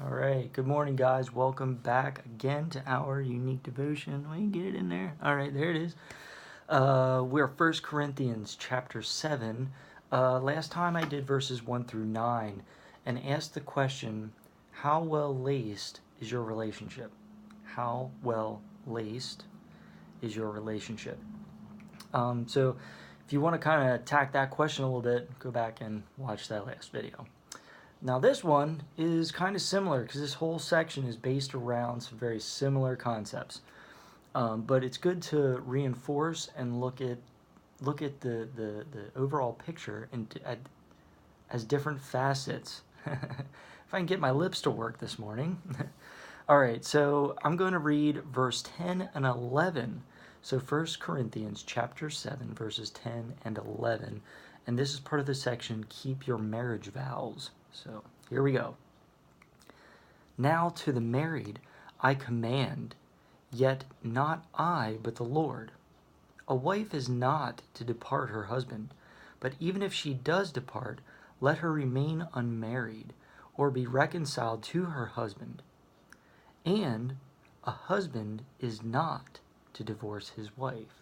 All right. Good morning, guys. Welcome back again to our unique devotion. We can get it in there. All right, there it is. We're 1 Corinthians chapter 7. Last time I did verses 1 through 9 and asked the question, how well laced is your relationship? How well laced is your relationship? So if you want to kind of attack that question a little bit, go back and watch that last video. Now this one is kind of similar because this whole section is based around some very similar concepts. But it's good to reinforce and look at the overall picture and as different facets. If I can get my lips to work this morning. All right, so I'm going to read verse 10 and 11. So 1 Corinthians chapter 7, verses 10 and 11. And this is part of the section, Keep Your Marriage Vows. So here we go. Now to the married I command, yet not I, but the Lord. A wife is not to depart her husband, but even if she does depart, let her remain unmarried, or be reconciled to her husband. And a husband is not to divorce his wife.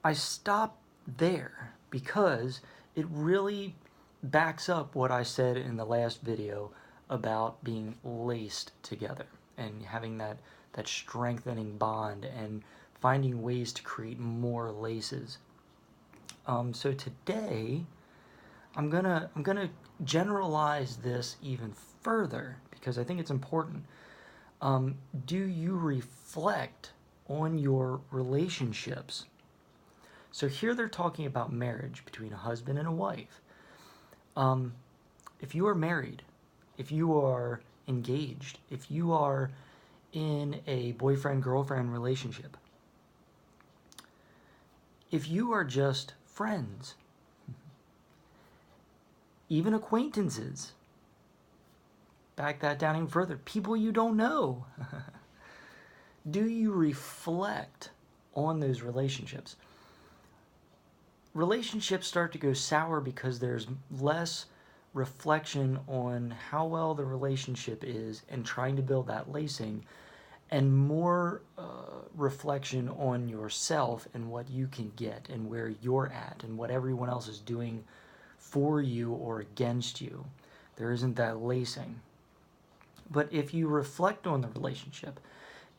I stop there because it really backs up what I said in the last video about being laced together and having that strengthening bond and finding ways to create more laces. So today I'm gonna generalize this even further because I think it's important. Do you reflect on your relationships? So here they're talking about marriage between a husband and a wife. If you are married, if you are engaged, if you are in a boyfriend-girlfriend relationship, if you are just friends, even acquaintances, back that down even further, people you don't know, do you reflect on those relationships? Relationships start to go sour because there's less reflection on how well the relationship is and trying to build that lacing, and more reflection on yourself and what you can get and where you're at and what everyone else is doing for you or against you. There isn't that lacing. But if you reflect on the relationship,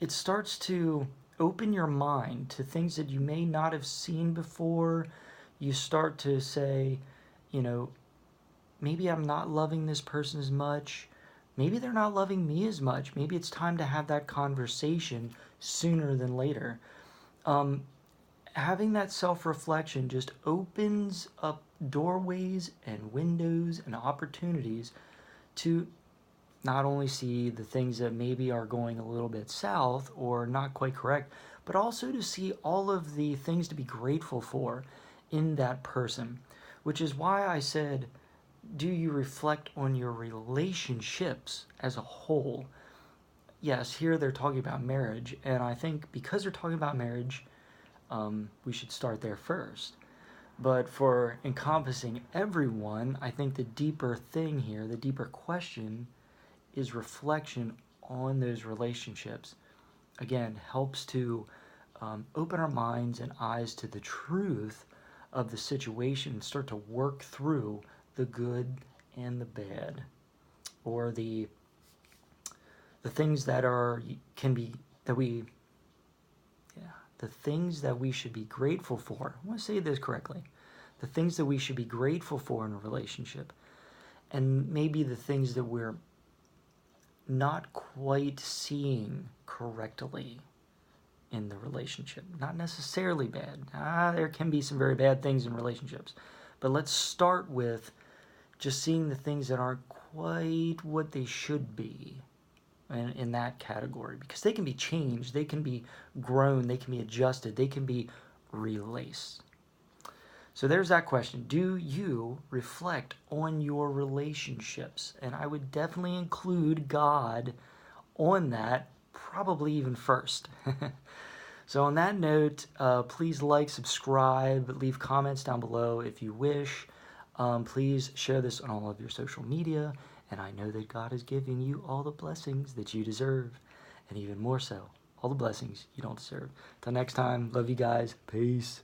it starts to open your mind to things that you may not have seen before. You start to say, maybe I'm not loving this person as much. Maybe they're not loving me as much. Maybe it's time to have that conversation sooner than later. Having that self-reflection just opens up doorways and windows and opportunities to not only see the things that maybe are going a little bit south or not quite correct, but also to see all of the things to be grateful for in that person, which is why I said, do you reflect on your relationships as a whole? Yes, here they're talking about marriage, and I think because they're talking about marriage, we should start there first. But for encompassing everyone, I think the deeper thing here, the deeper question, is reflection on those relationships. Again, helps to open our minds and eyes to the truth of the situation and start to work through the good and the bad, or the things that the things that we should be grateful for. I want to say this correctly. The things that we should be grateful for in a relationship, and maybe the things that we're not quite seeing correctly in the relationship. Not necessarily bad. There can be some very bad things in relationships. But let's start with just seeing the things that aren't quite what they should be in that category. Because they can be changed, they can be grown, they can be adjusted, they can be relaced. So there's that question. Do you reflect on your relationships? And I would definitely include God on that, probably even first. So on that note, please like, subscribe, leave comments down below if you wish. Please share this on all of your social media, And I know that God is giving you all the blessings that you deserve, and even more so, all the blessings you don't deserve. Till next time, love you guys. Peace.